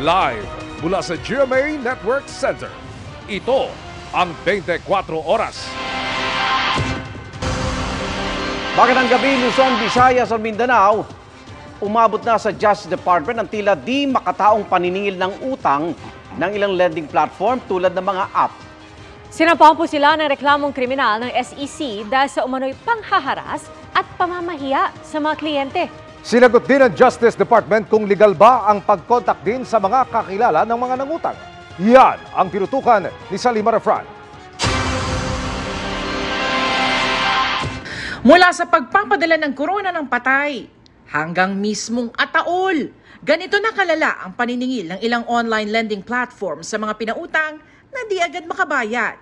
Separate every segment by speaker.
Speaker 1: Live mula sa GMA Network Center. Ito ang 24 Oras.
Speaker 2: Magandang gabi, Luzon, Visayas at Mindanao. Umabot na sa Justice Department ang tila di makataong paniningil ng utang ng ilang lending platform tulad ng mga app.
Speaker 3: Sinampahan po sila ng reklamong kriminal ng SEC dahil sa umano'y panghaharas at pamamahiya sa mga kliyente.
Speaker 4: Sinagot din ng Justice Department kung legal ba ang pag-contact din sa mga kakilala ng mga nangutang. Yan ang tinutukan ni Salima Refran.
Speaker 5: Mula sa pagpapadala ng korona ng patay hanggang mismong ataol, ganito na kalala ang paniningil ng ilang online lending platform sa mga pinautang na di agad makabayad.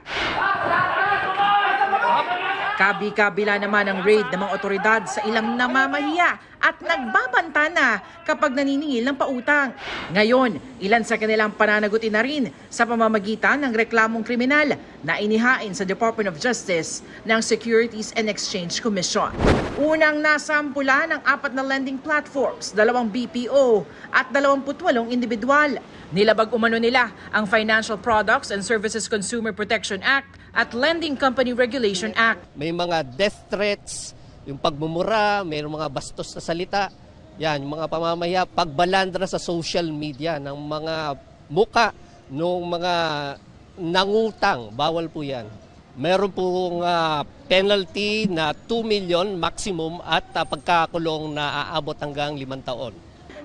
Speaker 5: Kabi-kabila naman ang raid ng mga otoridad sa ilang namamahiya at nagbabanta na kapag naniningil ng pautang. Ngayon, ilan sa kanilang pananagutin na rin sa pamamagitan ng reklamong kriminal na inihain sa Department of Justice ng Securities and Exchange Commission. Unang nasampula ng 4 na lending platforms, 2 BPO at 28 individual. Nilabag umano nila ang Financial Products and Services Consumer Protection Act at Lending Company Regulation Act.
Speaker 6: May mga death threats, yung pagmumura, may mga bastos na salita. Yan, yung mga pamamaya, pagbalandra sa social media ng mga muka ng mga nangutang. Bawal po yan. Meron pong penalty na 2 million maximum at pagkakulong na aabot hanggang 5 taon.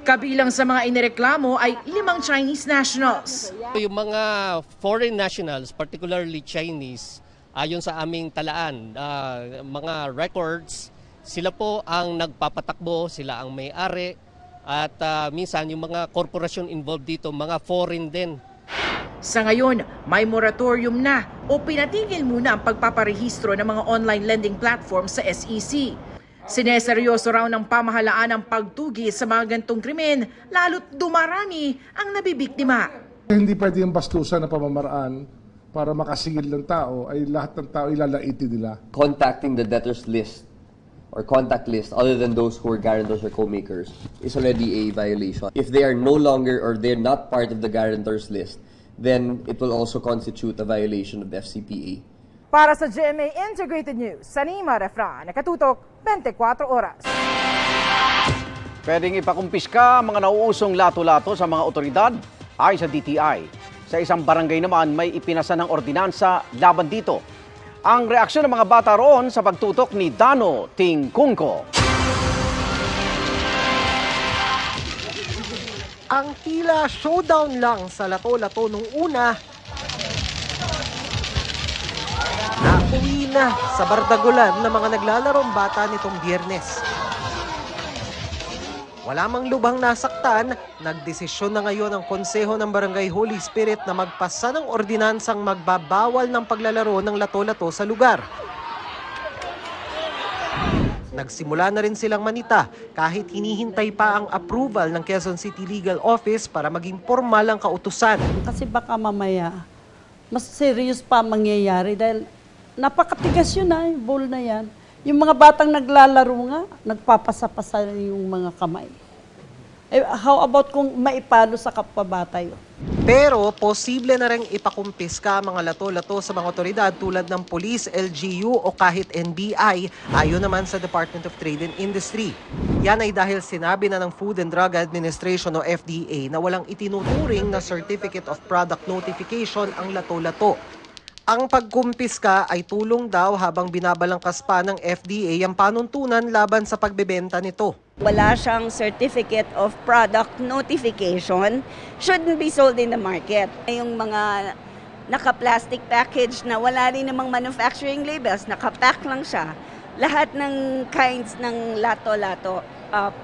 Speaker 5: Kabilang sa mga inireklamo ay 5 Chinese nationals.
Speaker 6: Yung mga foreign nationals, particularly Chinese, ayon sa aming talaan, mga records, sila po ang nagpapatakbo, sila ang may-ari, at minsan yung mga korporasyon involved dito, mga foreign din.
Speaker 5: Sa ngayon, may moratorium na o pinatigil muna ang pagpaparehistro ng mga online lending platform sa SEC. Sineseryoso raw ng pamahalaan ang pagtugi sa mga gantong krimen, lalo't dumarami ang nabibiktima.
Speaker 7: Hindi pwede yung bastusan na pamamaraan para makasingil ng tao ay lahat ng tao ilalaitin nila.
Speaker 8: Contacting the debtors list or contact list other than those who are guarantors or co-makers is already a violation. If they are no longer or they're not part of the guarantors list, then it will also constitute a violation of the FCPA.
Speaker 9: Para sa GMA Integrated News, Salima Refran, nakatutok 24 Oras.
Speaker 2: Pwedeng ipakumpiska ang mga nauusong lato-lato sa mga otoridad ay sa DTI. Sa isang barangay naman may ipinasa ng ordinansa laban dito. Ang reaksyon ng mga bata roon sa pagtutok ni Dano Tingkungko.
Speaker 10: Ang tila showdown lang sa lato-lato nung una, nauwi na sa bardagulan ng mga naglalarong bata nitong Biyernes. Wala mang lubhang nasaktan, nagdesisyon na ngayon ang Konseho ng Barangay Holy Spirit na magpasa ng ordinansang magbabawal ng paglalaro ng lato-lato sa lugar. Nagsimula na rin silang manita kahit hinihintay pa ang approval ng Quezon City Legal Office para maging formal ang kautusan.
Speaker 11: Kasi baka mamaya, mas serious pa mangyayari dahil napakatigas yun yung ball na yan. Yung mga batang naglalaro nga, nagpapasa-pasa yung mga kamay. Eh, how about kung maipalo sa kapwa-bata yun?
Speaker 10: Pero posible na rin ipakumpiska ang mga lato-lato sa mga otoridad tulad ng Police, LGU o kahit NBI ayon naman sa Department of Trade and Industry. Yan ay dahil sinabi na ng Food and Drug Administration o FDA na walang itinuturing na Certificate of Product Notification ang lato-lato. Ang pagkumpiska ay tulong daw habang binabalangkas pa ng FDA ang panuntunan laban sa pagbebenta nito.
Speaker 12: Wala siyang Certificate of Product Notification, shouldn't be sold in the market. Yung mga naka-plastic package na wala rin namang manufacturing labels, naka-pack lang siya, lahat ng kinds ng lato-lato,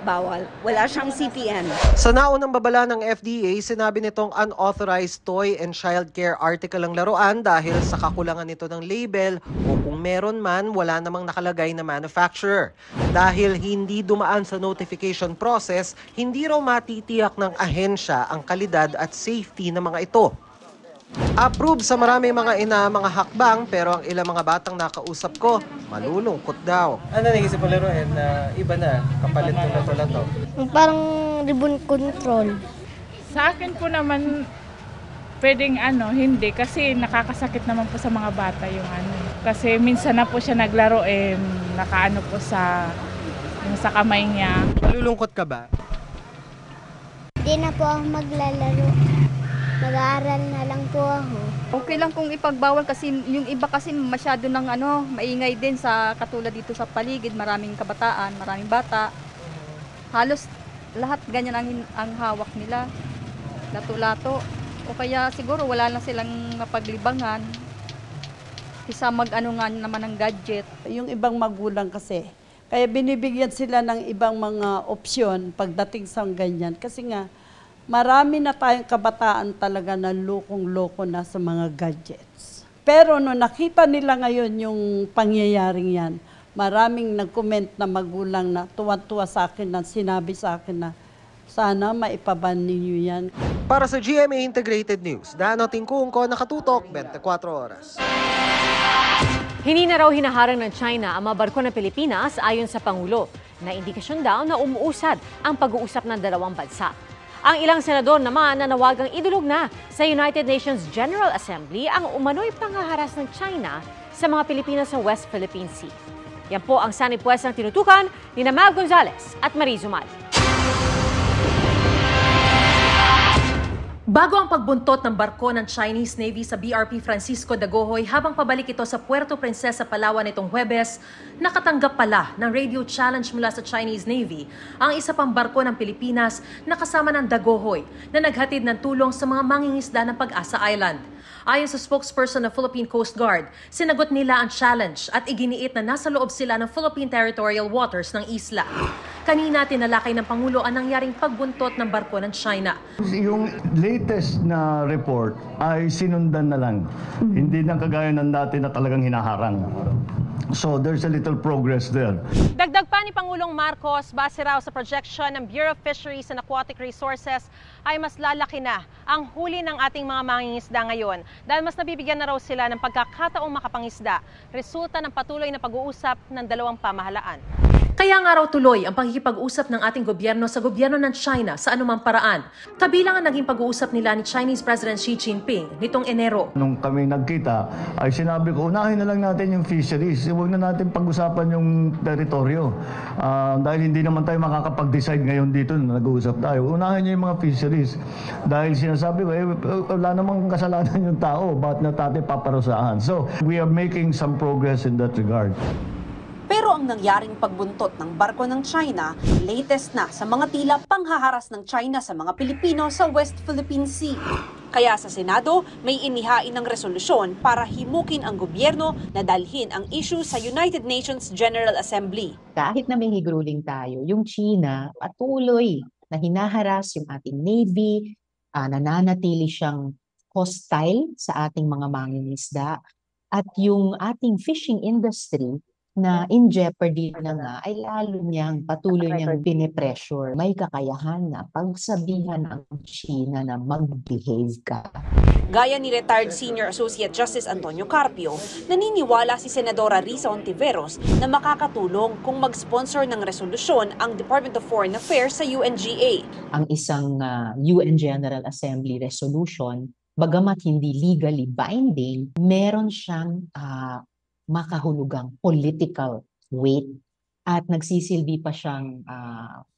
Speaker 12: bawal. Wala siyang CPN.
Speaker 10: Sa naunang babala ng FDA, sinabi nitong unauthorized toy and child care article ang laruan dahil sa kakulangan nito ng label o kung meron man, wala namang nakalagay na manufacturer. Dahil hindi dumaan sa notification process, hindi raw matitiyak ng ahensya ang kalidad at safety ng mga ito. Approved sa marami mga mga hakbang pero ang ilang mga batang nakausap ko, malulungkot daw.
Speaker 13: Ano naisip mo laruin na iba na, kapalit ng lato-lato?
Speaker 14: Parang ribbon control.
Speaker 13: Sa akin po naman, pwedeng hindi kasi nakakasakit naman po sa mga bata yung Kasi minsan na po siya naglaro nakaano po sa kamay niya.
Speaker 10: Malulungkot ka ba?
Speaker 14: Hindi na po ako maglalaro. Mag-aaral na lang po ako.
Speaker 15: Okay lang kung ipagbawal kasi yung iba kasi masyado ng maingay din sa katulad dito sa paligid, maraming kabataan, maraming bata. Halos lahat ganyan ang hawak nila. Lato-lato. O kaya siguro wala lang silang mapaglibangan. Kisa nga naman ng gadget.
Speaker 11: Yung ibang magulang kasi, kaya binibigyan sila ng ibang mga opsyon pagdating sa ganyan. Kasi nga, marami na tayong kabataan talaga na lokong-loko na sa mga gadgets. Pero no nakita nila ngayon yung pangyayaring yan, maraming nag-comment na magulang na tuwan-tuwa sa akin na sinabi sa akin na sana maipaban ninyo yan.
Speaker 10: Para sa GMA Integrated News, Dano Tingkungko, nakatutok 24 oras.
Speaker 3: Hindi na raw hinaharang ng China ang mga barko ng Pilipinas ayon sa Pangulo, na indikasyon daw na umuusad ang pag-uusap ng dalawang bansa. Ang ilang senador naman nanawagang idulog na sa United Nations General Assembly ang umano'y panghaharas ng China sa mga Pilipino sa West Philippine Sea. Yan po ang sanipwestang tinutukan ni Mav Gonzalez at Marie Zumal.
Speaker 16: Bago ang pagbuntot ng barko ng Chinese Navy sa BRP Francisco Dagohoy habang pabalik ito sa Puerto Princesa, Palawan nitong Huwebes, nakatanggap pala ng radio challenge mula sa Chinese Navy ang isa pang barko ng Pilipinas na kasama ng Dagohoy na naghatid ng tulong sa mga mangingisda ng Pag-asa Island. Ayon sa spokesperson ng Philippine Coast Guard, sinagot nila ang challenge at iginiit na nasa loob sila ng Philippine Territorial Waters ng isla. Kanina tinalakay ng Pangulo ang nangyaring pagbuntot ng barko ng China.
Speaker 17: Yung latest na report ay sinundan na lang. Hindi na kagaya ng dati na talagang hinaharang. So there's a little progress there.
Speaker 18: Dagdag pa ni Pangulong Marcos, base raw sa projection ng Bureau of Fisheries and Aquatic Resources, ay mas lalaki na ang huli ng ating mga mangingisda ngayon dahil mas nabibigyan na raw sila ng pagkakataong makapangisda, resulta ng patuloy na pag-uusap ng dalawang pamahalaan.
Speaker 16: Kaya nga raw tuloy ang pakikipag-usap ng ating gobyerno sa gobyerno ng China sa anumang paraan. Kabilang ang naging pag-uusap nila ni Chinese President Xi Jinping nitong Enero.
Speaker 17: Nung kami nagkita, ay sinabi ko, unahin na lang natin yung fisheries. Huwag na natin pag-usapan yung teritoryo. Dahil hindi naman tayo makakapag-decide ngayon dito na nag-uusap tayo. Unahin niyo yung mga fisheries. Dahil sinasabi ko, wala namang kasalanan yung tao. Bakit na natin paparusahan? So, we are making some progress in that regard.
Speaker 19: Pero ang nangyaring pagbuntot ng barko ng China, latest na sa mga tila panghaharas ng China sa mga Pilipino sa West Philippine Sea. Kaya sa Senado, may inihain ng resolusyon para himukin ang gobyerno na dalhin ang issue sa United Nations General Assembly.
Speaker 20: Kahit na may higruling tayo, yung China patuloy na hinaharas yung ating Navy, nananatili siyang hostile sa ating mga mangingisda, at yung ating fishing industry na in jeopardy na nga ay lalo niyang patuloy niyang pinipressure. May kakayahan na pagsabihan ang China na mag-behave ka.
Speaker 19: Gaya ni retired Senior Associate Justice Antonio Carpio, naniniwala si Senadora Risa Ontiveros na makakatulong kung mag-sponsor ng resolusyon ang Department of Foreign Affairs sa UNGA.
Speaker 20: Ang isang UN General Assembly resolution, bagamat hindi legally binding, meron siyang makahulugang political weight at nagsisilbi pa siyang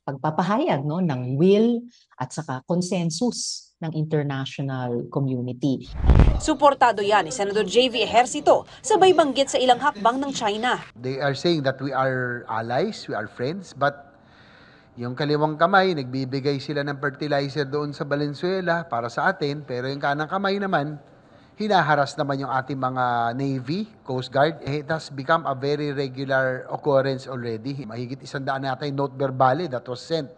Speaker 20: pagpapahayag ng will at saka consensus ng international community.
Speaker 19: Suportado yan ni Senador J.V. Ejercito, sabay banggit sa ilang hakbang ng China.
Speaker 21: They are saying that we are allies, we are friends, but yung kaliwang kamay, nagbibigay sila ng fertilizer doon sa Valenzuela para sa atin, pero yung kanang kamay naman, hinaharas naman yung ating mga Navy, Coast Guard. It has become a very regular occurrence already. Mahigit 100 natin note verbale that was sent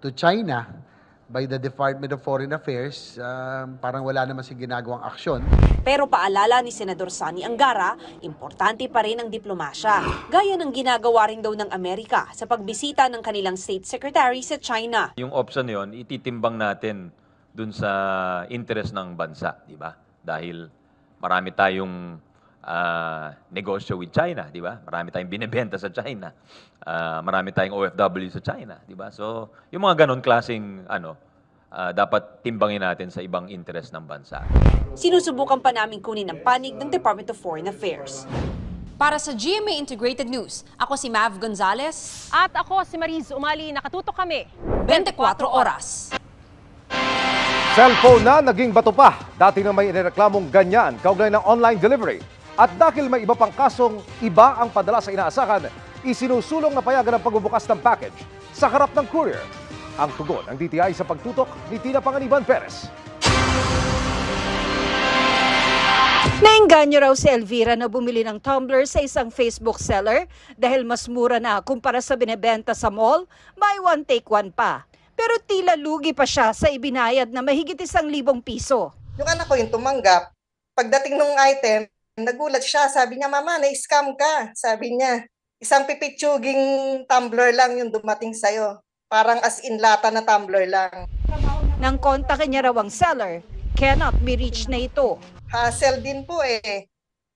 Speaker 21: to China by the Department of Foreign Affairs. Parang wala naman si ginagawang aksyon.
Speaker 19: Pero paalala ni Senador Sani Angara, importante pa rin ang diplomasya. Gaya ng ginagawa rin daw ng Amerika sa pagbisita ng kanilang State Secretary sa China.
Speaker 22: Yung option yon ititimbang natin dun sa interest ng bansa, di ba? Dahil marami tayong negosyo with China, di ba? Marami tayong binebenta sa China. Marami tayong OFW sa China, di ba? So, yung mga ganon klaseng dapat timbangin natin sa ibang interest ng bansa.
Speaker 19: Sinusubukan pa namin kunin ang panig ng Department of Foreign Affairs. Para sa GMA Integrated News, ako si Mav Gonzalez.
Speaker 18: At ako si Mariz Umali. Nakatutok kami
Speaker 19: 24 oras.
Speaker 1: Cellphone na naging bato pa. Dati na may inireklamong ganyan kaugnay ng online delivery. At dahil may iba pang kasong iba ang padala sa inaasahan, isinusulong na payagan ang pagbubukas ng package sa harap ng courier. Ang tugon ng DTI sa pagtutok ni Tina Panganiban Perez.
Speaker 4: Naengganyo raw si Elvira na bumili ng tumbler sa isang Facebook seller dahil mas mura na kumpara sa binebenta sa mall, buy one take one pa. Pero tila lugi pa siya sa ibinayad na mahigit 1,000 piso.
Speaker 23: Yung anak ko yung tumanggap, pagdating ng item, nagulat siya, sabi niya, "Mama, na-scam ka." Sabi niya, "Isang pipitsuging tumbler lang yung dumating sa'yo. Parang as in lata na tumbler lang."
Speaker 4: Nang kontakin niya raw ang seller, cannot be reached na ito.
Speaker 23: Hassle din po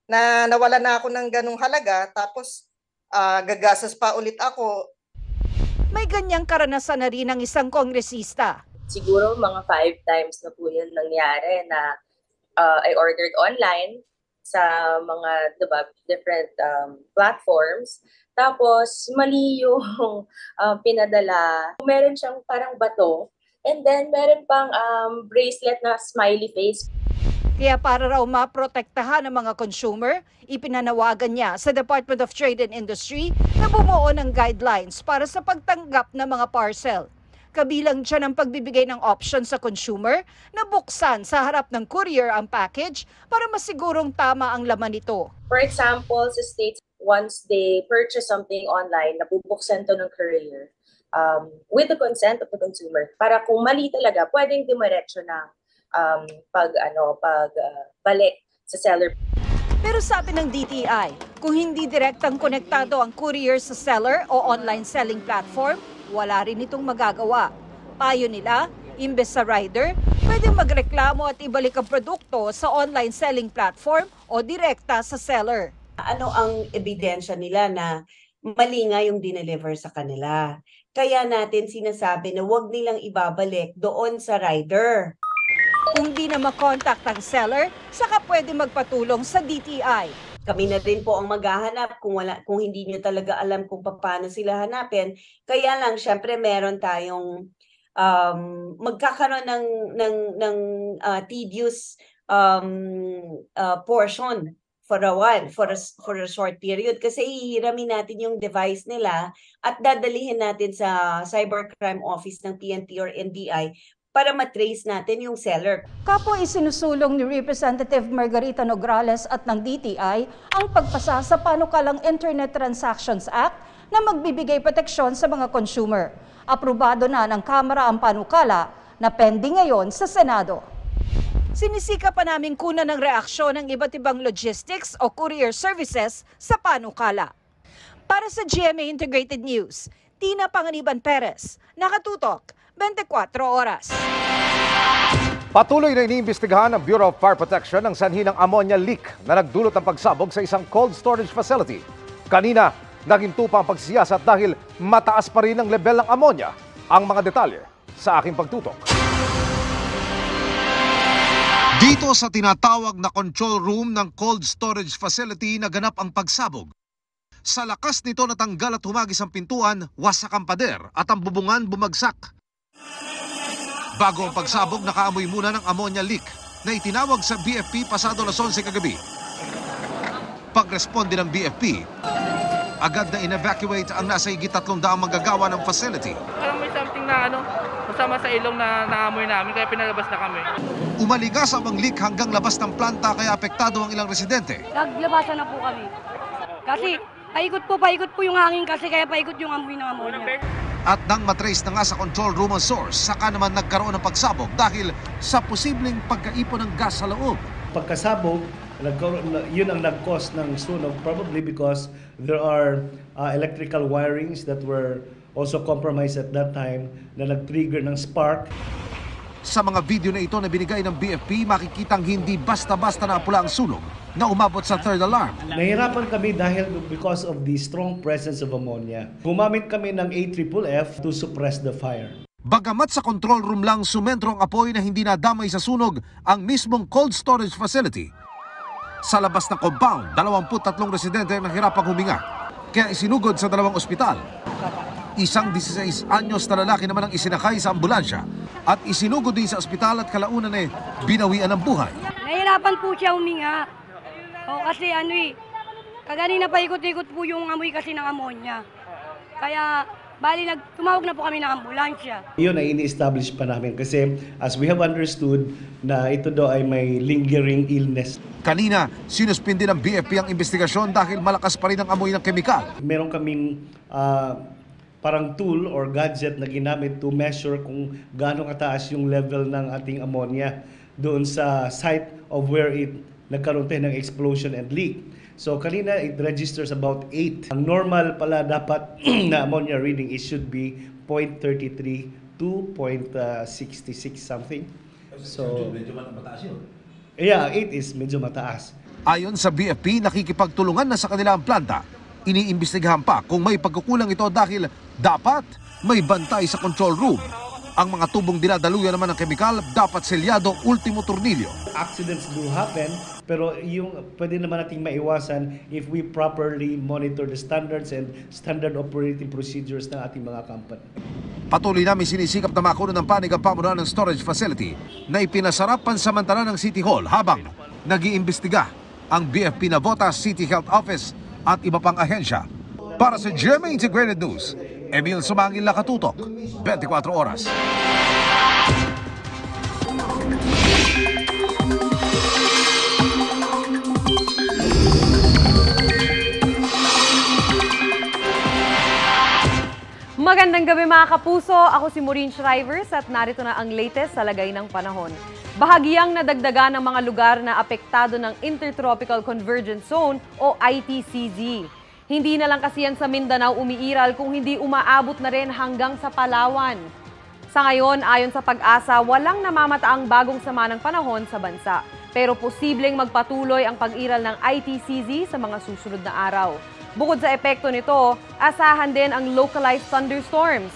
Speaker 23: na nawala na ako ng ganung halaga, tapos gagastos pa ulit ako.
Speaker 4: May ganyang karanasan na rin ng isang kongresista.
Speaker 24: Siguro mga 5 times na po yun nangyari na I ordered online sa mga different platforms. Tapos mali yung pinadala. Meron siyang parang bato and then meron pang bracelet na smiley face.
Speaker 4: Kaya para raw maprotektahan ng mga consumer, ipinanawagan niya sa Department of Trade and Industry na bumuo ng guidelines para sa pagtanggap ng mga parcel. Kabilang dyan ang pagbibigay ng option sa consumer na buksan sa harap ng courier ang package para masigurong tama ang laman nito.
Speaker 24: For example, sa states, once they purchase something online, nabubuksan to ng courier with the consent of the consumer. Para kung mali talaga, pwedeng dumiretso ng pagbalik sa seller.
Speaker 4: Pero sabi ng DTI, kung hindi direktang konektado ang courier sa seller o online selling platform, wala rin itong magagawa. Payo nila, imbes sa rider, pwedeng magreklamo at ibalik ang produkto sa online selling platform o direkta sa seller.
Speaker 25: Ano ang ebidensya nila na mali nga yung dineliver sa kanila? Kaya natin sinasabi na huwag nilang ibabalik doon sa rider.
Speaker 4: Kung di na makontakt ang seller, saka pwede magpatulong sa DTI.
Speaker 25: Kami na rin po ang maghahanap kung hindi nyo talaga alam kung paano sila hanapin. Kaya lang, syempre meron tayong magkakaroon ng tedious portion for a while, for a short period. Kasi ihiramin natin yung device nila at dadalihin natin sa cybercrime office ng PNP or NBI para matrace natin yung seller.
Speaker 4: Kapwa isinusulong ni Representative Margarita Nograles at ng DTI ang pagpasa sa panukalang Internet Transactions Act na magbibigay proteksyon sa mga consumer. Aprobado na ng Kamara ang panukala na pending ngayon sa Senado. Sinisika pa namin kunan ng reaksyon ng iba't ibang logistics o courier services sa panukala. Para sa GMA Integrated News, Tina Panganiban Perez, nakatutok 24 oras.
Speaker 1: Patuloy na iniimbestigahan ng Bureau of Fire Protection ang sanhi ng ammonia leak na nagdulot ng pagsabog sa isang cold storage facility. Kanina, naginto pa ang pagsisiyasat dahil mataas pa rin ang level ng ammonia. Ang mga detalye sa aking pagtutok.
Speaker 26: Dito sa tinatawag na control room ng cold storage facility naganap ang pagsabog. Sa lakas nito natanggal at humagis ang pintuan, wasak ang pader at ang bubungan bumagsak. Bago ang pagsabog, nakaamoy muna ng ammonia leak na itinawag sa BFP pasado alas 11 kagabi. Pagresponde ng BFP, agad na in-evacuate ang nasa higit 300 manggagawa ng facility.
Speaker 27: Parang may something na masama sa ilong na naamoy namin kaya pinalabas na kami.
Speaker 26: Umaligas ang leak hanggang labas ng planta kaya apektado ang ilang residente.
Speaker 28: Naglabasan na po kami. Kasi paikot po yung hangin kasi kaya paikot yung amoy ng ammonia.
Speaker 26: At nang matrace na nga sa control room ang source, saka naman nagkaroon ng pagsabog dahil sa posibleng pagkaipon ng gas sa loob.
Speaker 29: Pagkasabog, yun ang nag-cause ng sunog probably because there are electrical wirings that were also compromised at that time na nag-trigger ng spark.
Speaker 26: Sa mga video na ito na binigay ng BFP, makikitang hindi basta-basta naapula ang sunog na umabot sa third alarm.
Speaker 29: Nahirapan kami dahil because of the strong presence of ammonia. Gumamit kami ng AFFF to suppress the fire.
Speaker 26: Bagamat sa control room lang sumentro ang apoy na hindi nadamay sa sunog ang mismong cold storage facility. Sa labas ng compound, 23 residente ang nahirapang huminga, kaya isinugod sa 2 ospital. Isang 16 anyos na lalaki naman ang isinakay sa ambulansya at isinugod din sa ospital at kalaunan binawian ng buhay.
Speaker 28: Nahirapan po siya huminga. Kasi kaganina pa ikot-ikot po yung amoy kasi ng ammonia. Kaya tumawag na po kami ng ambulansya.
Speaker 29: Yun ay ini-establish pa namin kasi as we have understood na ito daw ay may lingering illness.
Speaker 26: Kanina, sinuspindi ng BFP ang investigasyon dahil malakas pa rin ang amoy ng kemikal.
Speaker 29: Meron kaming parang tool or gadget na ginamit to measure kung gaano kataas yung level ng ating ammonia doon sa site of where it nagkaroon tayo ng explosion and leak. So kanina it registers about 8. Ang normal pala dapat na ammonia reading it should be 0.33 to 0.66 something. So medyo mataas yun. Yeah, 8 is medyo mataas.
Speaker 26: Ayon sa BFP, nakikipagtulungan na sa kanila ang planta. Iniimbestigahan pa kung may pagkukulang ito dahil dapat may bantay sa control room. Ang mga tubong dinadaluyan naman ng kemikal dapat selyado ultimo tornilyo.
Speaker 29: Accidents do happen, pero yung pwede naman nating maiwasan if we properly monitor the standards and standard operating procedures ng ating mga company.
Speaker 26: Patuloy namin sinisikap na makuha ng panig ang pamunuan ng storage facility na ipinasarap pansamantala ng City Hall habang nag-iimbestiga ang BFP Navotas City Health Office at iba pang ahensya. Para sa GMA Integrated News, Emil Sumangil, Nakatutok, 24 oras.
Speaker 3: Magandang gabi mga kapuso, ako si Maureen Shrivers at narito na ang latest sa lagay ng panahon. Bahagyang nadagdagan ng mga lugar na apektado ng Intertropical Convergence Zone o ITCZ. Hindi na lang kasi yan sa Mindanao umiiral kung hindi umaabot na rin hanggang sa Palawan. Sa ngayon, ayon sa Pag-asa, walang namamataang bagong sama ng panahon sa bansa. Pero posibleng magpatuloy ang pag-iral ng ITCZ sa mga susunod na araw. Bukod sa epekto nito, asahan din ang localized thunderstorms.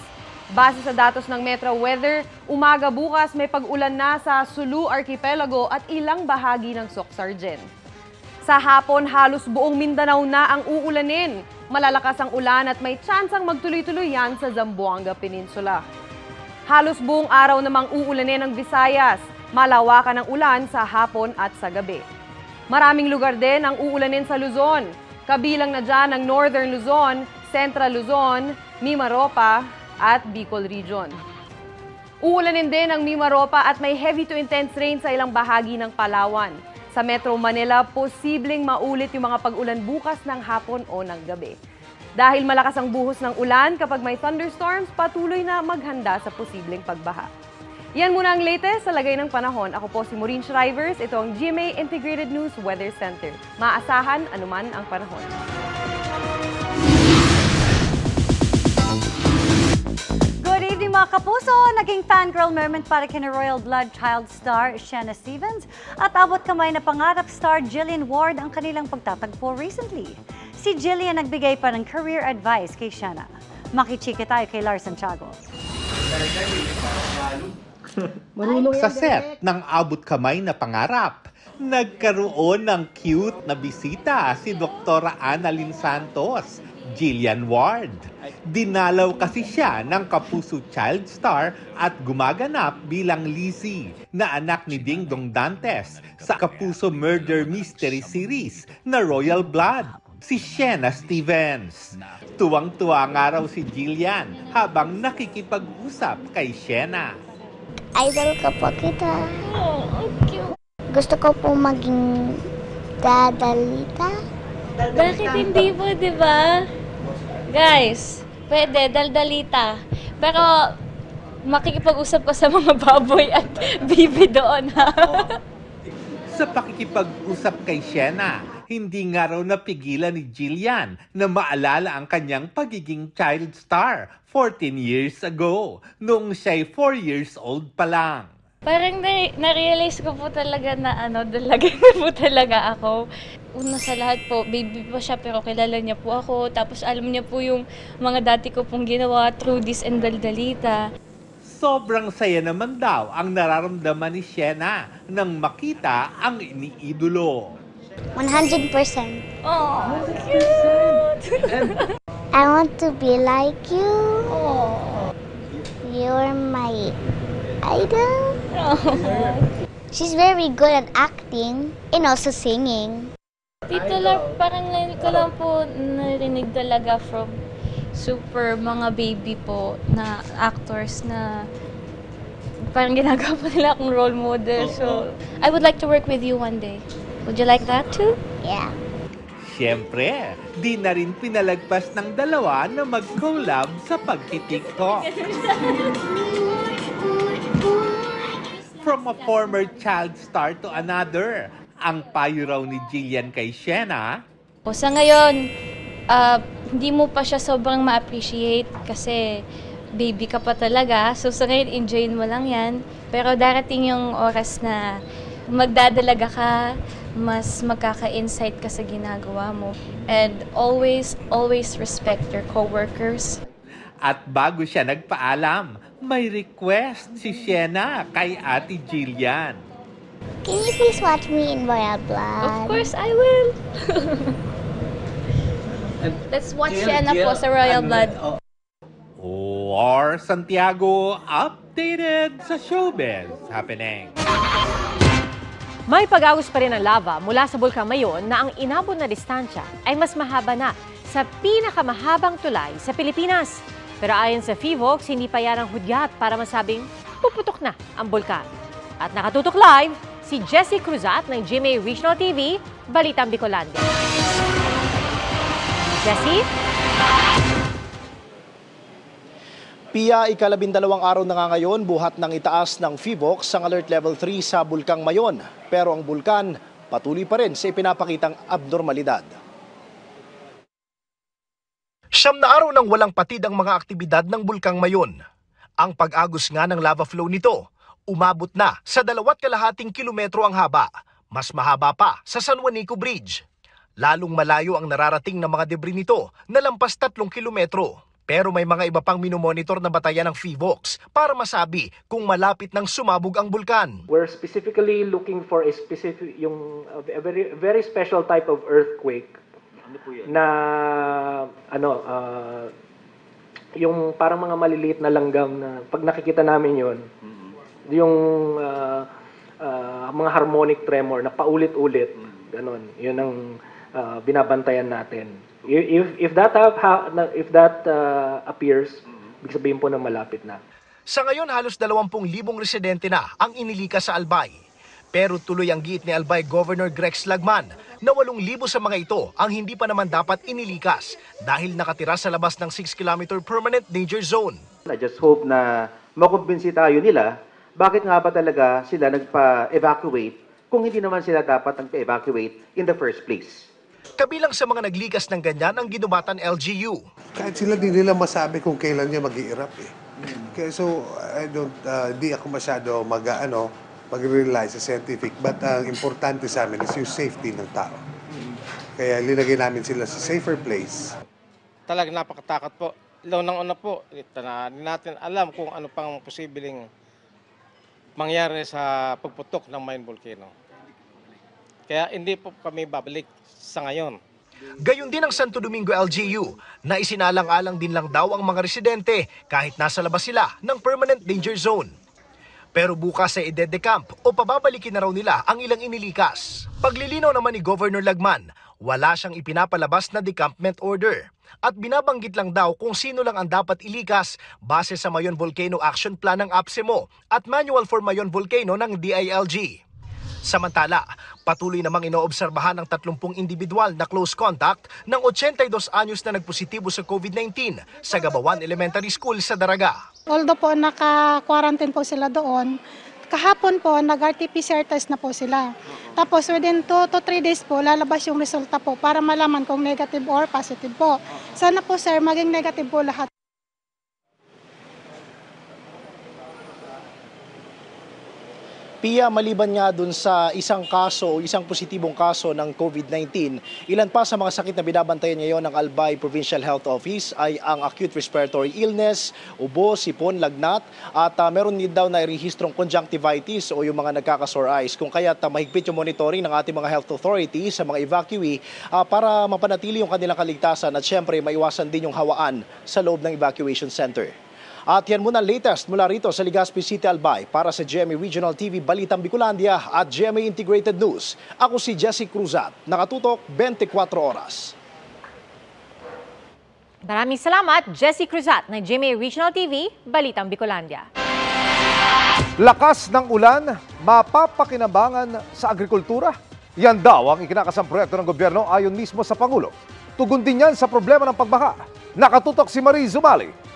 Speaker 3: Base sa datos ng Metro Weather, umaga bukas may pag-ulan na sa Sulu Archipelago at ilang bahagi ng Soc-Sargen. Sa hapon, halos buong Mindanao na ang uulanin. Malalakas ang ulan at may tsansang magtuloy-tuloy yan sa Zamboanga Peninsula. Halos buong araw namang uulanin ng Visayas. Malawakan ang ulan sa hapon at sa gabi. Maraming lugar din ang uulanin sa Luzon. Kabilang na dyan ang Northern Luzon, Central Luzon, Mimaropa at Bicol Region. Uulanin din ang Mimaropa at may heavy to intense rain sa ilang bahagi ng Palawan. Sa Metro Manila, posibleng maulit yung mga pag-ulan bukas ng hapon o ng gabi. Dahil malakas ang buhos ng ulan, kapag may thunderstorms, patuloy na maghanda sa posibleng pagbaha. Yan muna ang latest sa lagay ng panahon. Ako po si Maureen Shrivers. Ito ang GMA Integrated News Weather Center. Maasahan anuman ang panahon.
Speaker 2: Good evening mga kapuso! Naging fangirl moment para kina Royal Blood child star Shanna Stevens at abot kamay na pangarap star Jillian Ward ang kanilang pagtatagpo recently. Si Jillian nagbigay pa ng career advice kay Shanna. Makichika tayo kay Lars Santiago.
Speaker 5: Sa set ng abot kamay na pangarap, nagkaroon ng cute na bisita si Dr. Annalyn Santos, Jillian Ward. Dinalaw kasi siya ng kapuso child star at gumaganap bilang Lizzie na anak ni Ding Dong Dantes sa Kapuso Murder Mystery Series na Royal Blood, si Shanna Stevens. Tuwang-tuwa nga raw si Jillian habang nakikipag-usap kay Shanna.
Speaker 6: Idol ko po kita. Gusto ko po maging Dadalita.
Speaker 7: Bakit hindi mo, di ba? Guys, pwede, Daldalita. Pero makikipag-usap ko sa mga baboy at bibi doon, ha?
Speaker 5: Sa pakikipag-usap kay Shanna, hindi nga raw napigilan ni Jillian na maalala ang kanyang pagiging child star 14 years ago, noong siya'y 4 years old pa lang.
Speaker 7: Parang na-realize ko po talaga na dalaga na po talaga ako. Una sa lahat po, baby pa siya pero kilala niya po ako. Tapos alam niya po yung mga dati ko pong ginawa, Trudy's and Daldalita.
Speaker 5: Sobrang saya naman daw ang nararamdaman ni Shena nang makita ang iniidolo.
Speaker 6: 100%.
Speaker 7: Oh, cute!
Speaker 6: I want to be like you. You're my idol. She's very good at acting and also singing.
Speaker 7: Dito lang, parang ngayon ko lang po narinig talaga from super mga baby po na actors na parang ginagawa po nila akong role model. So, I would like to work with you one day. Would you like that too?
Speaker 6: Yeah.
Speaker 5: Siyempre, di na rin pinalagpas ng dalawa na mag-collab sa pagtitiktok. From a former child star to another, ang payo raw ni Jillian kay Shena.
Speaker 7: Sa ngayon, hindi mo pa siya sobrang ma-appreciate kasi baby ka pa talaga. So sa ngayon, enjoyin mo lang yan. Pero darating yung oras na magdadalaga ka, mas magkaka-insight ka sa ginagawa mo. And always respect your coworkers.
Speaker 5: At bago siya nagpaalam, may request si Shena kay Ate Jillian.
Speaker 6: Can you please watch me in Royal Blood?
Speaker 7: Of course, I will. Let's watch Shena po sa Royal Blood.
Speaker 5: Or Santiago updated sa showbiz happening.
Speaker 3: May pag-agos pa rin ang lava mula sa Bulkang Mayon na ang inabot na distansya ay mas mahaba na sa pinakamahabang tulay sa Pilipinas. Pero ayon sa FIVOX, hindi pa yan ang hudyat para masabing puputok na ang bulkan. At nakatutok live si Jessie Cruzat ng GMA Regional TV, Balitang Bicolandia. Jessie?
Speaker 8: Pia, ikalabindalawang araw na nga ngayon, buhat ng itaas ng FIVOX ang Alert Level 3 sa Bulkang Mayon. Pero ang bulkan patuloy pa rin sa ipinapakitang abnormalidad. 9 na araw nang walang patid ang mga aktibidad ng Bulkang Mayon. Ang pag-agos nga ng lava flow nito, umabot na sa 2.5 kilometro ang haba, mas mahaba pa sa San Juanico Bridge. Lalong malayo ang nararating ng mga debris nito na lampas 3 kilometro. Pero may mga iba pang minomonitor na batayan ng FIVOX para masabi kung malapit nang sumabog ang bulkan.
Speaker 9: We're specifically looking for a specific, a very special type of earthquake na yung parang mga maliliit na langgam na pag nakikita namin yon, yung mga harmonic tremor na paulit-ulit, ganon. Yun ang binabantayan natin. If that appears, ibig sabihin po na malapit na.
Speaker 8: Sa ngayon, halos 20,000 residente na ang inilikas sa Albay. Pero tuloy ang giit ni Albay Governor Greg Slagman na 8,000 sa mga ito ang hindi pa naman dapat inilikas dahil nakatira sa labas ng 6-kilometer permanent danger zone.
Speaker 10: I just hope na makumbinsi tayo nila bakit nga ba talaga sila nagpa-evacuate kung hindi naman sila dapat nagpa-evacuate in the first place.
Speaker 8: Kabilang sa mga naglikas ng ganyan ang ginubatan LGU.
Speaker 11: Kahit sila di nila masabi kung kailan niya mag-i-erupt eh. Kaya so, di ako masyado mag-rely sa scientific. But ang importante sa amin is yung safety ng tao. Kaya linagay namin sila sa safer place.
Speaker 12: Talagang napakatakot po. Unang-una po, hindi natin alam kung ano pang posibleng mangyari sa pagputok ng main volcano. Kaya hindi po kami babalik sa ngayon.
Speaker 8: Gayon din ang Santo Domingo LGU na isinalang-alang din lang daw ang mga residente kahit nasa labas sila ng permanent danger zone. Pero bukas ay idedecamp o pababalikin na raw nila ang ilang inilikas. Paglilinaw naman ni Governor Lagman, wala siyang ipinapalabas na decampment order. At binabanggit lang daw kung sino lang ang dapat ilikas base sa Mayon Volcano Action Plan ng APSEMO at Manual for Mayon Volcano ng DILG. Samantala, patuloy namang inoobserbahan ng 30 individual na close contact ng 82 anyos na nagpositibo sa COVID-19 sa Gabawan Elementary School sa Daraga.
Speaker 13: Although po naka-quarantine po sila doon, kahapon po nag-RT-PCR test na po sila. Tapos within 2 to 3 days po lalabas yung resulta po para malaman kung negative or positive po. Sana po sir maging negative po lahat.
Speaker 8: Pia, maliban nga dun sa isang kaso o isang positibong kaso ng COVID-19, ilan pa sa mga sakit na binabantayan ngayon ng Albay Provincial Health Office ay ang acute respiratory illness, ubo, sipon, lagnat, at meron din daw na rehistrong conjunctivitis o yung mga nagkaka-sore eyes. Kung kaya't mahigpit yung monitoring ng ating mga health authorities sa mga evacuee para mapanatili yung kanilang kaligtasan at syempre maiwasan din yung hawaan sa loob ng evacuation center. At yan muna ang latest mula rito sa Legazpi City, Albay. Para sa GMA Regional TV Balitang Bicolandia at GMA Integrated News, ako si Jesse Cruzat, nakatutok 24 oras.
Speaker 3: Maraming salamat, Jesse Cruzat ng GMA Regional TV Balitang Bicolandia.
Speaker 1: Lakas ng ulan, mapapakinabangan sa agrikultura. Yan daw ang ikinakasang proyekto ng gobyerno ayon mismo sa Pangulo. Tugon din yan sa problema ng pagbaha. Nakatutok si Marie Zumali.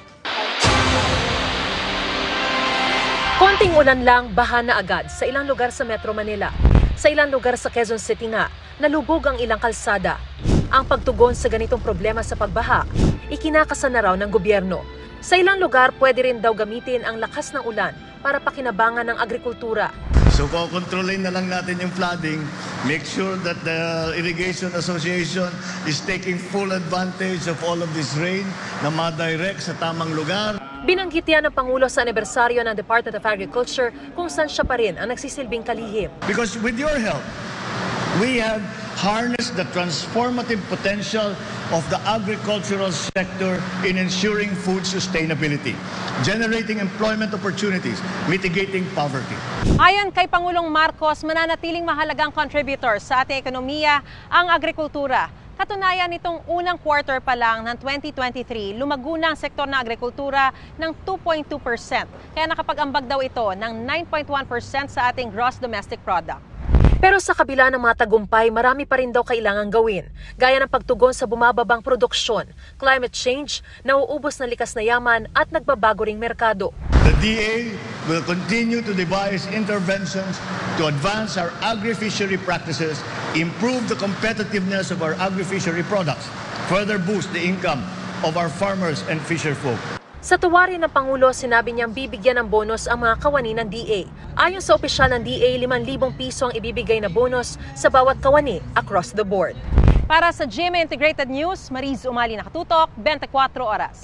Speaker 14: Konting ulan lang, baha na agad sa ilang lugar sa Metro Manila. Sa ilang lugar sa Quezon City nga, nalubog ang ilang kalsada. Ang pagtugon sa ganitong problema sa pagbaha, ikinakasa na raw ng gobyerno. Sa ilang lugar, pwede rin daw gamitin ang lakas ng ulan para pakinabangan ng agrikultura.
Speaker 15: So kontrolin na lang natin yung flooding, make sure that the Irrigation Association is taking full advantage of all of this rain na ma-direct sa tamang lugar.
Speaker 14: Binanggit yan ng Pangulo sa anibersaryo ng Department of Agriculture kung saan siya pa rin ang nagsisilbing kalihim.
Speaker 15: Because with your help, we have harnessed the transformative potential of the agricultural sector in ensuring food sustainability, generating employment opportunities, mitigating poverty.
Speaker 3: Ayon kay Pangulong Marcos, mananatiling mahalagang contributor sa ating ekonomiya ang agrikultura. Katunayan nitong unang quarter pa lang ng 2023, lumago na ang sektor ng agrikultura ng 2.2%. Kaya nakapag-ambag daw ito ng 9.1% sa ating gross domestic product.
Speaker 14: Pero sa kabila ng mga tagumpay, marami pa rin daw kailangang gawin. Gaya ng pagtugon sa bumababang produksyon, climate change, nauubos na likas na yaman at nagbabago ring merkado.
Speaker 15: The DA will continue to devise interventions to advance our agri-fishery practices, improve the competitiveness of our agri-fishery products, further boost the income of our farmers and fisherfolk.
Speaker 14: Sa tuwari ng Pangulo, sinabi niyang bibigyan ng bonus ang mga kawani ng DA. Ayon sa opisyal ng DA, 5,000 piso ang ibibigay na bonus sa bawat kawani across the board. Para sa GMA Integrated News, Mariz Umali, nakatutok, 24 oras.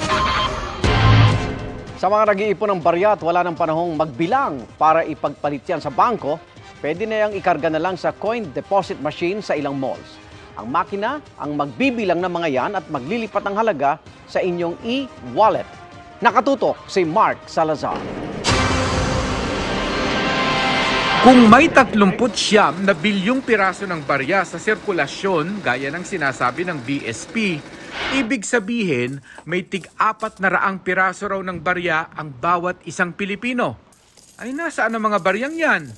Speaker 16: Sa mga nag-iipon ng barya at wala ng panahong magbilang para ipagpalit yan sa bangko, pwede na yang ikarga na lang sa coin deposit machine sa ilang malls. Ang makina ang magbibilang ng mga yan at maglilipat ng halaga sa inyong e-wallet. Nakatutok si Mark Salazar.
Speaker 17: Kung may 39 na bilyong piraso ng barya sa sirkulasyon gaya ng sinasabi ng BSP, ibig sabihin may tig-400 piraso raw ng barya ang bawat isang Pilipino. Ay nasaan ang mga baryang yan?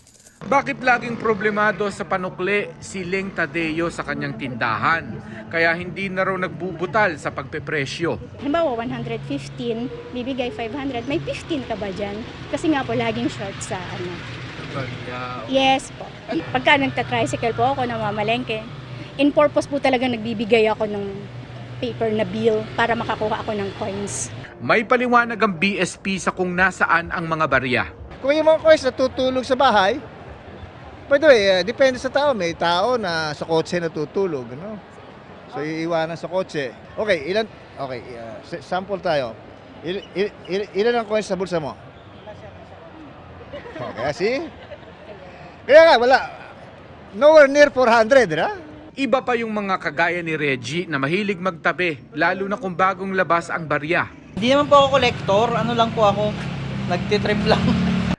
Speaker 17: Bakit laging problemado sa panukli si Leng Tadeo sa kanyang tindahan? Kaya hindi na raw nagbubutal sa pagpepresyo.
Speaker 18: Halimbawa, 115, bibigay 500, may 15 ka ba dyan? Kasi nga po, laging short sa ano. Yes po. Pagka nagta-tricycle po ako, namamalengke, in purpose po talaga nagbibigay ako ng paper na bill para makakuha ako ng coins.
Speaker 17: May paliwanag ang BSP sa kung nasaan ang mga barya.
Speaker 19: Kung yung mga coins natutulog sa bahay, by the way, depende sa tao. May tao na sa kotse natutulog, no? So iiwanan sa kotse. Okay, ilan? Okay, sample tayo. Ilan ang coins sa bulsa mo? Okay, see? Kaya nga, wala. Nowhere near 400, ha?
Speaker 17: Iba pa yung mga kagaya ni Reggie na mahilig magtabi, lalo na kung bagong labas ang barya.
Speaker 20: Hindi naman po ako kolektor, ano lang po ako, nagtitrip lang.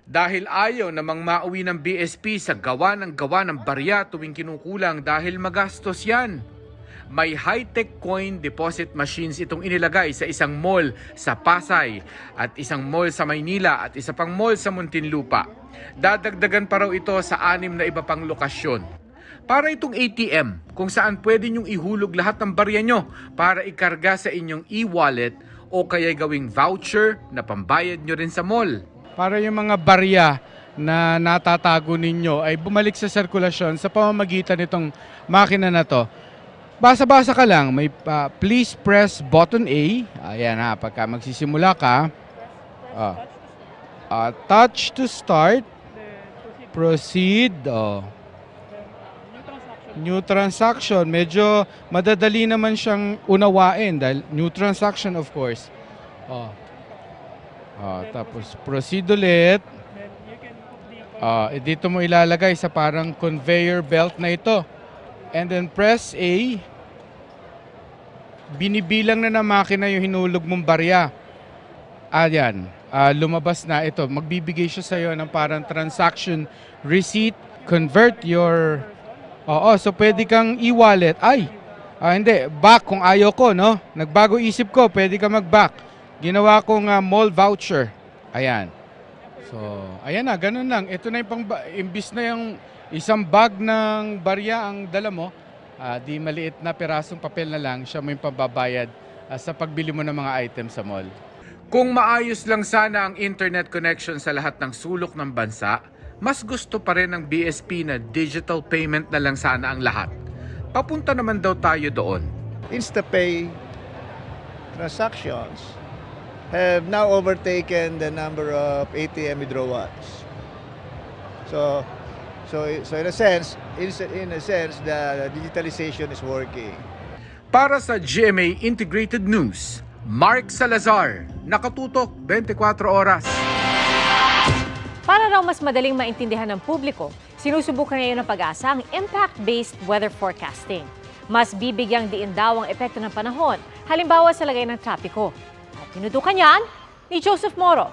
Speaker 17: Dahil ayaw namang mauwi ng BSP sa gawa ng barya tuwing kinukulang dahil magastos yan. May high-tech coin deposit machines itong inilagay sa isang mall sa Pasay at isang mall sa Maynila at isa pang mall sa Muntinlupa. Dadagdagan pa raw ito sa 6 na iba pang lokasyon. Para itong ATM kung saan pwede nyong ihulog lahat ng barya nyo para ikarga sa inyong e-wallet o kaya gawing voucher na pambayad nyo rin sa mall.
Speaker 21: Para yung mga barya na natatago ninyo ay bumalik sa sirkulasyon sa pamamagitan nitong makina na to. Basa-basa ka lang, may please press button A. Ayan ha, pagka magsisimula ka. Touch to start. Proceed. New transaction. Medyo madadali naman siyang unawain dahil new transaction of course. Tapos proceed ulit. Dito mo ilalagay sa parang conveyor belt na ito. And then press A. Binibilang na ng makina yung hinulog mong barya. Ayan. Lumabas na ito. Magbibigay siya sa iyo ng parang transaction receipt. Convert your... so pwede kang e-wallet. Hindi. Back kung ayaw ko, no? Nagbago isip ko, pwede ka mag-back. Ginawa kong mall voucher. Ayan. So, ayan na, ganun lang. Ito na yung imbis na yung isang bag ng barya ang dala mo, di maliit na pirasong papel na lang, siya mo yung pambabayad sa pagbili mo ng mga items sa mall.
Speaker 17: Kung maayos lang sana ang internet connection sa lahat ng sulok ng bansa, mas gusto pa rin ng BSP na digital payment na lang sana ang lahat. Papunta naman daw tayo doon.
Speaker 19: InstaPay transactions have now overtaken the number of ATM withdrawals. So in a sense, the digitalization is working.
Speaker 17: Para sa GMA Integrated News, Mark Salazar, nakatutok 24 oras.
Speaker 3: Para raw mas madaling maintindihan ng publiko, sinusubukan ngayon ng Pag-asa ang impact-based weather forecasting. Mas bibigyang diin daw ang epekto ng panahon, halimbawa sa lagay ng trapiko. At tinutukan yan ni Joseph Moro.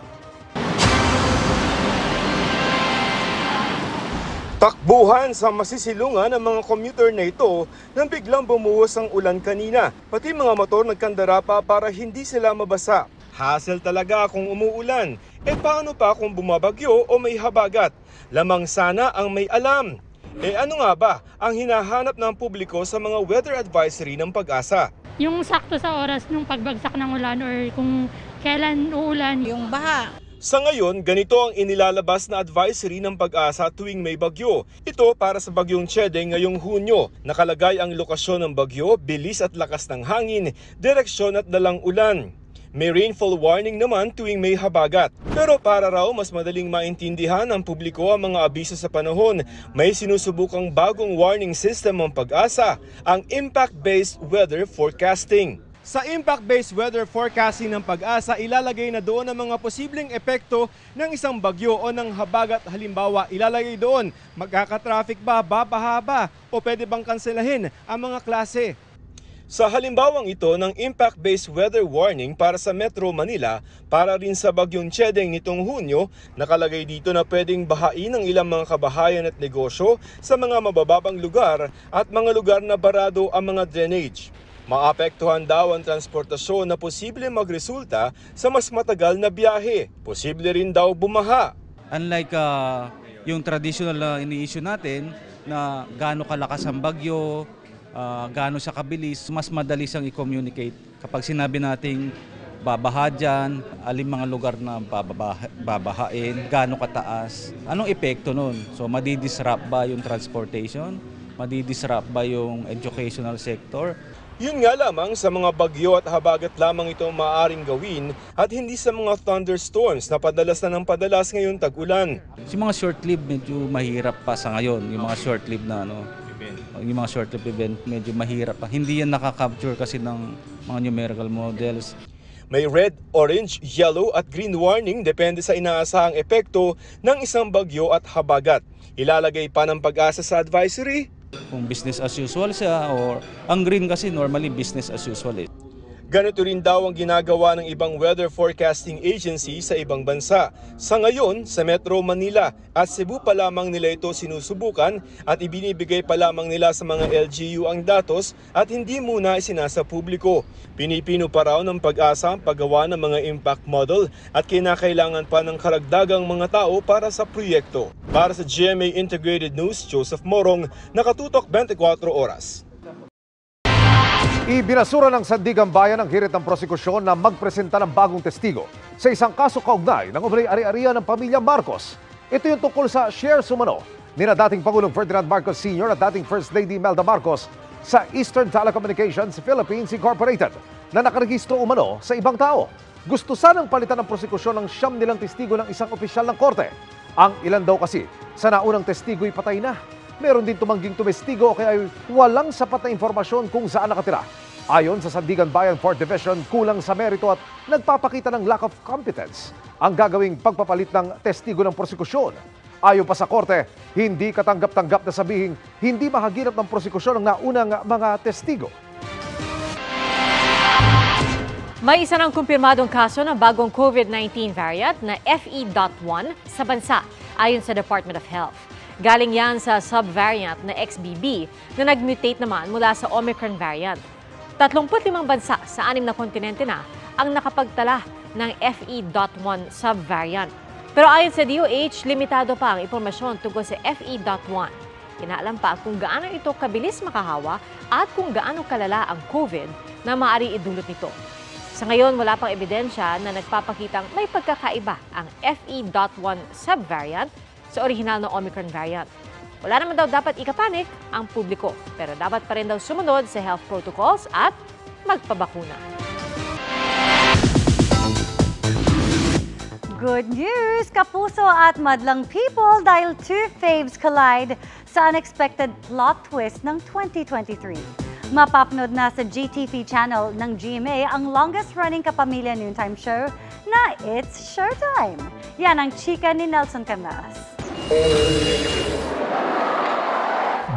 Speaker 4: Takbuhan sa masisilungan ang mga commuter na ito nang biglang bumuhos ang ulan kanina. Pati mga motor nagkandara pa para hindi sila mabasa. Hassle talaga kung umuulan. Paano pa kung bumabagyo o may habagat? Lamang sana ang may alam. Ano nga ba ang hinahanap ng publiko sa mga weather advisory ng Pag-asa?
Speaker 22: Yung sakto sa oras ng pagbagsak ng ulan or kung kailan uulan. Yung baha.
Speaker 4: Sa ngayon, ganito ang inilalabas na advisory ng Pag-asa tuwing may bagyo. Ito para sa bagyong Chedeng ngayong Hunyo. Nakalagay ang lokasyon ng bagyo, bilis at lakas ng hangin, direksyon at dalang ulan. May rainfall warning naman tuwing may habagat. Pero para raw mas madaling maintindihan ng publiko ang mga abiso sa panahon, may sinusubukang bagong warning system ang Pag-asa, ang impact-based weather forecasting. Sa impact-based weather forecasting ng Pag-asa, ilalagay na doon ang mga posibleng epekto ng isang bagyo o ng habagat. Halimbawa, ilalagay doon, magkaka-traffic ba, babaha ba, o pwede bang kanselahin ang mga klase. Sa halimbawang ito ng impact-based weather warning para sa Metro Manila, para rin sa bagyong Chedeng nitong Hunyo, nakalagay dito na pwedeng bahain ang ilang mga kabahayan at negosyo sa mga mabababang lugar at mga lugar na barado ang mga drainage. Maapektuhan daw ang transportasyon na posible magresulta sa mas matagal na biyahe. Posible rin daw bumaha.
Speaker 20: Unlike yung traditional ini-issue natin na gaano kalakas ang bagyo, gaano siya kabilis, mas madali siyang i-communicate. Kapag sinabi nating babaha dyan, alin mga lugar na babahain, gaano kataas, anong epekto nun? So madidisrupt ba yung transportation? Madidisrupt ba yung educational sector?
Speaker 4: Yun nga lamang sa mga bagyo at habagat lamang ito maaaring gawin at hindi sa mga thunderstorms na padalas na ng padalas ngayong tag-ulan.
Speaker 20: Yung mga short-lived medyo mahirap pa sa ngayon, yung mga short-lived na yung mga short-lived event medyo mahirap pa. Hindi yan nakaka-capture kasi ng mga numerical models.
Speaker 4: May red, orange, yellow at green warning depende sa inaasahang epekto ng isang bagyo at habagat. Ilalagay pa ng Pag-asa sa advisory
Speaker 20: kung business as usual siya or ang green kasi normally business as usual eh.
Speaker 4: Ganito rin daw ang ginagawa ng ibang weather forecasting agency sa ibang bansa. Sa ngayon, sa Metro Manila at Cebu pa lamang nila ito sinusubukan at ibinibigay pa lamang nila sa mga LGU ang datos at hindi muna isinasa publiko. Pinipino pa raw ng Pag-asa ang paggawa ng mga impact model at kinakailangan pa ng karagdagang mga tao para sa proyekto. Para sa GMA Integrated News, Joseph Morong, nakatutok 24 oras.
Speaker 1: Ibinasura ng Sandigan Bayan ang hirit ng prosekusyon na magpresenta ng bagong testigo sa isang kaso kaugnay ng umano'y ari-arian ng pamilya Marcos. Ito yung tungkol sa shares umano nina dating Pangulong Ferdinand Marcos Sr. at dating First Lady Imelda Marcos sa Eastern Telecommunications Philippines Incorporated na nakarehistro umano sa ibang tao. Gusto sanang palitan ng prosekusyon ng 9 nilang testigo ng isang opisyal ng korte. Ang ilan daw kasi Sa naunang testigo'y patay na. Meron din tumangging tumestigo kaya walang sapat na impormasyon kung saan nakatira. Ayon sa Sandigan Bayan 4th Division, kulang sa merito at nagpapakita ng lack of competence ang gagawing pagpapalit ng testigo ng prosekusyon. Ayon pa sa korte, hindi katanggap-tanggap na sabihing hindi mahaginap ng prosekusyon ang naunang mga testigo.
Speaker 3: May isa ng kumpirmadong kaso ng bagong COVID-19 variant na FE.1 sa bansa, ayon sa Department of Health. Galing yan sa subvariant na XBB na nag-mutate naman mula sa Omicron variant. 35 bansa sa 6 na kontinente na ang nakapagtala ng FE.1 subvariant. Pero ayon sa DOH, limitado pa ang impormasyon tungkol sa FE.1. Inaalam pa kung gaano ito kabilis makahawa at kung gaano kalala ang COVID na maaari idulot nito. Sa ngayon, wala pang ebidensya na nagpapakitang may pagkakaiba ang FE.1 subvariant sa orihinal na Omicron variant. Wala naman daw dapat ikapanik ang publiko, pero dapat pa rin daw sumunod sa health protocols at magpabakuna.
Speaker 2: Good news, kapuso at madlang people dahil two faves collide sa unexpected plot twist ng 2023. Mapapanood na sa GTV channel ng GMA ang longest-running kapamilya noontime show na It's Showtime. Yan ang chika ni Nelson Canlas.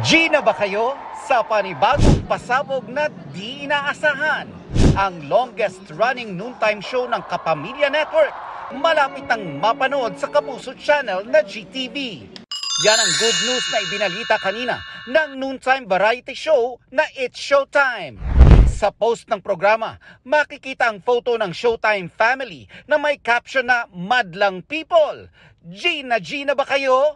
Speaker 5: Gina ba kayo sa panibagong pasabog na di inaasahan? Ang longest-running noontime show ng Kapamilya Network malapit ang mapanood sa Kapuso Channel na GTV. Yan ang good news na ibinalita kanina ng noontime variety show na It's Showtime. Sa post ng programa, makikita ang photo ng Showtime family na may caption na Madlang People. Gina ba kayo?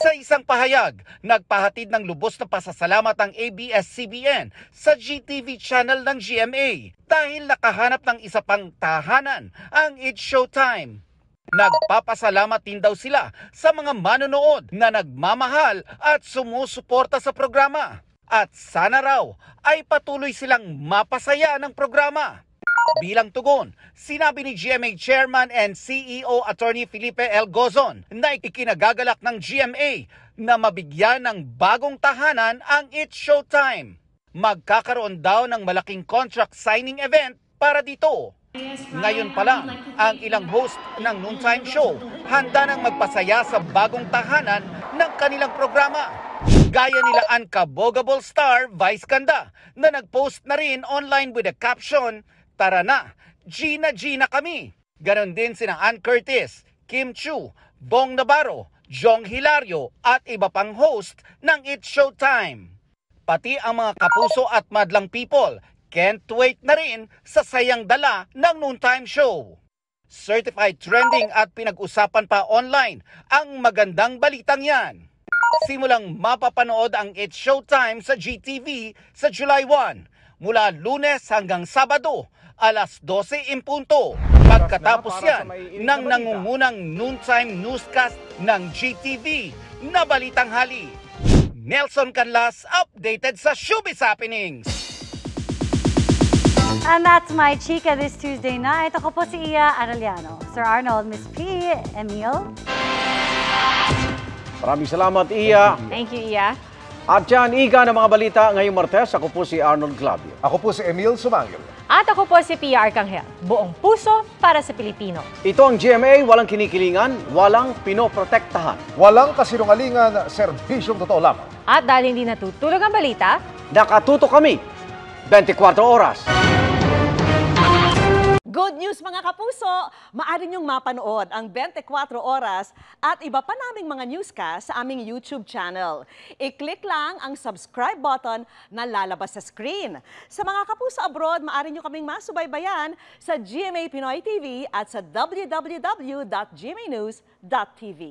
Speaker 5: Sa isang pahayag, nagpahatid ng lubos na pasasalamat ang ABS-CBN sa GTV channel ng GMA dahil nakahanap ng isa pang tahanan, ang It's Showtime. Nagpapasalamat din daw sila sa mga manonood na nagmamahal at sumusuporta sa programa. At sana raw ay patuloy silang mapasaya ng programa. Bilang tugon, sinabi ni GMA Chairman and CEO Attorney Felipe L. Gozon na ikinagagalak ng GMA na mabigyan ng bagong tahanan ang It's Showtime. Magkakaroon daw ng malaking contract signing event para dito. Ngayon pa lang, ang ilang host ng noontime show handa nang magpasaya sa bagong tahanan ng kanilang programa. Gaya nila ang kabogable star Vice Ganda na nagpost na rin online with a caption, "Tara na, Gina kami." Ganon din sina Ann Curtis, Kim Chu, Bong Navarro, Jong Hilario at iba pang host ng It's Showtime. Pati ang mga kapuso at madlang people can't wait na rin sa sayang dala ng noontime show. Certified trending at pinag-usapan pa online ang magandang balitang yan. Simulang mapapanood ang It's Showtime sa GTV sa July 1 mula Lunes hanggang Sabado, alas 12 in punto. Pagkatapos yan ng nangungunang noontime newscast ng GTV na Balitang Hali. Nelson Canlas, updated sa Showbiz Happenings.
Speaker 2: And that's my chika this Tuesday night. Ako po si Iya Arellano. Sir Arnold, Miss P, Emil.
Speaker 16: Maraming salamat, Iya.
Speaker 3: Thank you, Iya.
Speaker 16: At yan, iga ng mga balita ngayong Martes. Ako po si Arnold Clavio.
Speaker 1: Ako po si Emil Sumangil.
Speaker 3: At ako po si Pia Arcangel. Buong puso para sa Pilipino.
Speaker 16: Ito ang GMA, walang kinikilingan, walang pinoprotektahan.
Speaker 1: Walang kasinungalingan, serbisyong totoo lamang.
Speaker 3: At dahil hindi natutulog ang balita,
Speaker 16: nakatuto kami 24 oras.
Speaker 6: Good news mga kapuso! Maaari niyong mapanood ang 24 oras at iba pa naming mga newscast sa aming YouTube channel. I-click lang ang subscribe button na lalabas sa screen. Sa mga kapuso abroad, maaari niyo kaming masubaybayan sa GMA Pinoy TV at sa www.gmanews.tv.